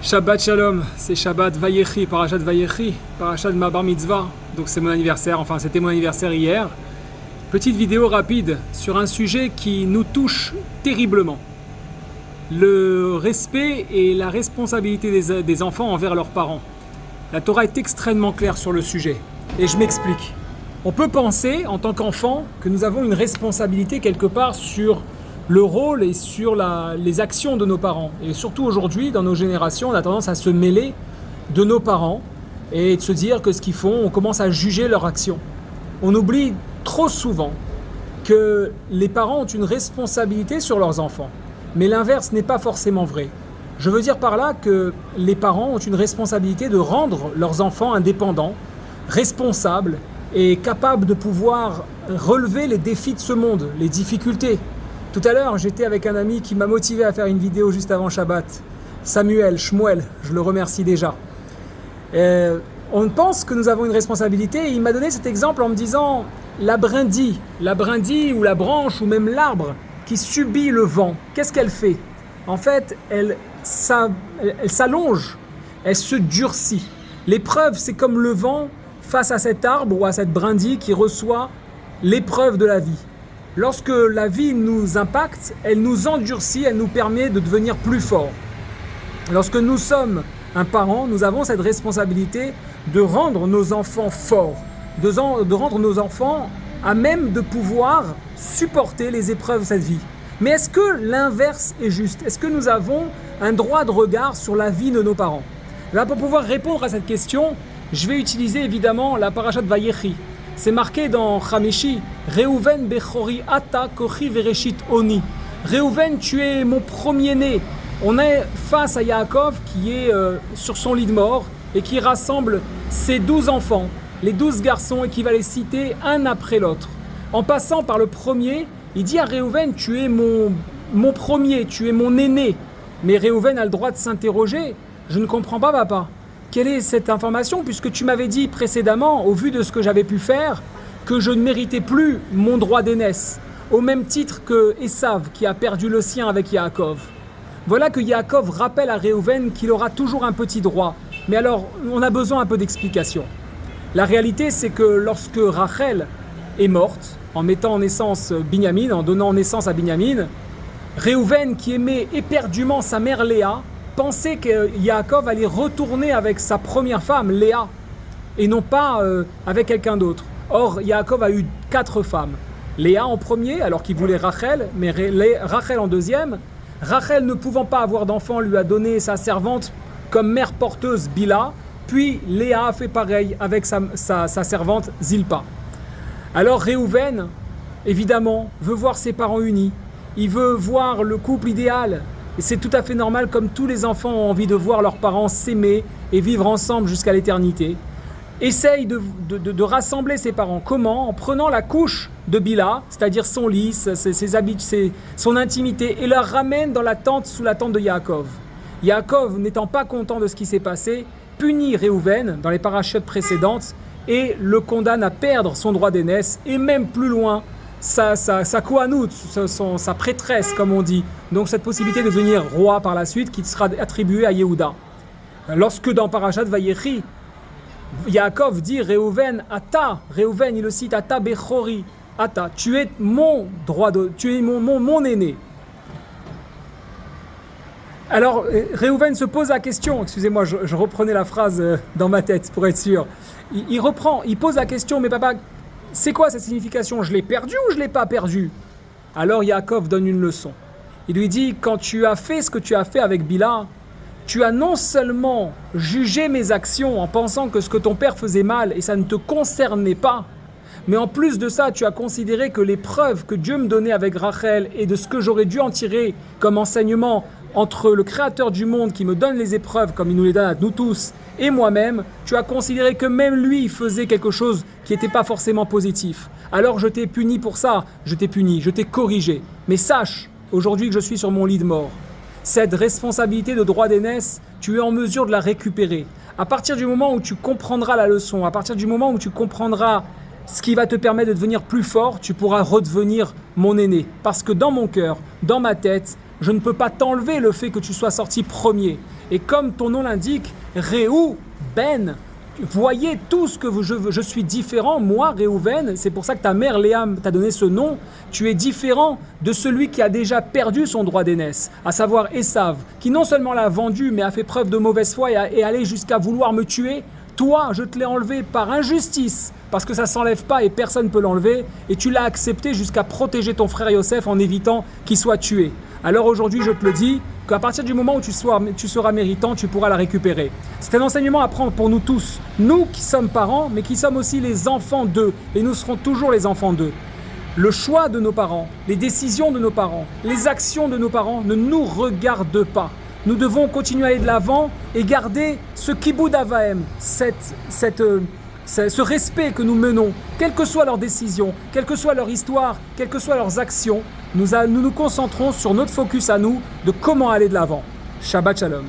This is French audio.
Shabbat Shalom, c'est Shabbat Vayechi, Parashat Vayechi, Parashat ma bar mitzvah, donc c'est mon anniversaire, enfin c'était mon anniversaire hier. Petite vidéo rapide sur un sujet qui nous touche terriblement. Le respect et la responsabilité des enfants envers leurs parents. La Torah est extrêmement claire sur le sujet, et je m'explique. On peut penser, en tant qu'enfant, que nous avons une responsabilité quelque part sur le rôle et sur les actions de nos parents. Et surtout aujourd'hui, dans nos générations, on a tendance à se mêler de nos parents et de se dire que ce qu'ils font, on commence à juger leurs actions. On oublie trop souvent que les parents ont une responsabilité sur leurs enfants. Mais l'inverse n'est pas forcément vrai. Je veux dire par là que les parents ont une responsabilité de rendre leurs enfants indépendants, responsables et capables de pouvoir relever les défis de ce monde, les difficultés. Tout à l'heure, j'étais avec un ami qui m'a motivé à faire une vidéo juste avant Shabbat. Shmuel, je le remercie déjà. On pense que nous avons une responsabilité et il m'a donné cet exemple en me disant la brindille ou la branche ou même l'arbre qui subit le vent, qu'est-ce qu'elle fait? En fait, elle s'allonge, elle se durcit. L'épreuve, c'est comme le vent face à cet arbre ou à cette brindille qui reçoit l'épreuve de la vie. Lorsque la vie nous impacte, elle nous endurcit, elle nous permet de devenir plus forts. Lorsque nous sommes un parent, nous avons cette responsabilité de rendre nos enfants forts, de rendre nos enfants à même de pouvoir supporter les épreuves de cette vie. Mais est-ce que l'inverse est juste? Est-ce que nous avons un droit de regard sur la vie de nos parents? Là, pour pouvoir répondre à cette question, je vais utiliser évidemment la parashat Vayechi. C'est marqué dans Chameshi, Reuven Bechori Ata Kochi Vereshit Oni. Reuven, tu es mon premier-né. On est face à Yaakov qui est sur son lit de mort et qui rassemble ses 12 enfants, les 12 garçons, et qui va les citer un après l'autre. En passant par le premier, il dit à Reuven, tu es mon premier, tu es mon aîné. Mais Reuven a le droit de s'interroger. Je ne comprends pas, papa. Quelle est cette information, puisque tu m'avais dit précédemment, au vu de ce que j'avais pu faire, que je ne méritais plus mon droit d'aînesse, au même titre que Esav qui a perdu le sien avec Yaakov. Voilà que Yaakov rappelle à Reuven qu'il aura toujours un petit droit. Mais alors, on a besoin un peu d'explication. La réalité, c'est que lorsque Rachel est morte, en mettant en naissance Binyamin, en donnant naissance à Binyamin, Reuven, qui aimait éperdument sa mère Léa, pensait que Yaakov allait retourner avec sa première femme, Léa, et non pas avec quelqu'un d'autre. Or, Yaakov a eu 4 femmes. Léa en premier, alors qu'il voulait Rachel, mais Rachel en deuxième. Rachel, ne pouvant pas avoir d'enfant, lui a donné sa servante comme mère porteuse, Bila. Puis Léa a fait pareil avec sa servante, Zilpa. Alors Reuven, évidemment, veut voir ses parents unis. Il veut voir le couple idéal. Et c'est tout à fait normal, comme tous les enfants ont envie de voir leurs parents s'aimer et vivre ensemble jusqu'à l'éternité. Essaye de rassembler ses parents. Comment? En prenant la couche de Bila, c'est-à-dire son lit, ses habits, son intimité, et la ramène dans la tente, sous la tente de Yaakov. Yaakov, n'étant pas content de ce qui s'est passé, punit Reuven dans les parachutes précédentes et le condamne à perdre son droit d'aînesse et même plus loin, sa kohanout, sa prêtresse comme on dit, donc cette possibilité de devenir roi par la suite qui sera attribuée à Yehuda. Lorsque dans Parashat Vayechi, Yaakov dit Reuven Ata, Reuven il le cite Ata Bechori, Ata, tu es mon droit tu es mon aîné. Alors Reuven se pose la question, excusez-moi, je reprenais la phrase dans ma tête pour être sûr. Il pose la question, mais papa, c'est quoi cette signification? Je l'ai perdu ou je ne l'ai pas perdu? Alors Yaakov donne une leçon. Il lui dit, quand tu as fait ce que tu as fait avec Bila, tu as non seulement jugé mes actions en pensant que ce que ton père faisait mal et ça ne te concernait pas, mais en plus de ça, tu as considéré que les preuves que Dieu me donnait avec Rachel et de ce que j'aurais dû en tirer comme enseignement entre le Créateur du monde qui me donne les épreuves comme il nous les donne à nous tous et moi-même, tu as considéré que même lui il faisait quelque chose qui n'était pas forcément positif. Alors je t'ai puni pour ça, je t'ai corrigé. Mais sache, aujourd'hui que je suis sur mon lit de mort, cette responsabilité de droit d'aînesse, tu es en mesure de la récupérer. À partir du moment où tu comprendras la leçon, à partir du moment où tu comprendras ce qui va te permettre de devenir plus fort, tu pourras redevenir mon aîné. Parce que dans mon cœur, dans ma tête, je ne peux pas t'enlever le fait que tu sois sorti premier. Et comme ton nom l'indique, Réou Ben, voyez tous que je suis différent, moi, Réhouven, c'est pour ça que ta mère Léa t'a donné ce nom, tu es différent de celui qui a déjà perdu son droit d'aînesse, à savoir Esav, qui non seulement l'a vendu, mais a fait preuve de mauvaise foi et allé jusqu'à vouloir me tuer. Toi, je te l'ai enlevé par injustice, parce que ça ne s'enlève pas et personne ne peut l'enlever, et tu l'as accepté jusqu'à protéger ton frère Yosef en évitant qu'il soit tué. Alors aujourd'hui, je te le dis, qu'à partir du moment où tu seras méritant, tu pourras la récupérer. C'est un enseignement à prendre pour nous tous, nous qui sommes parents, mais qui sommes aussi les enfants d'eux, et nous serons toujours les enfants d'eux. Le choix de nos parents, les décisions de nos parents, les actions de nos parents ne nous regardent pas. Nous devons continuer à aller de l'avant et garder ce kiboud avaim, ce respect que nous menons, quelles que soient leurs décisions, quelle que soit leur histoire, quelles que soient leurs actions, nous nous concentrons sur notre focus à nous de comment aller de l'avant. Shabbat Shalom.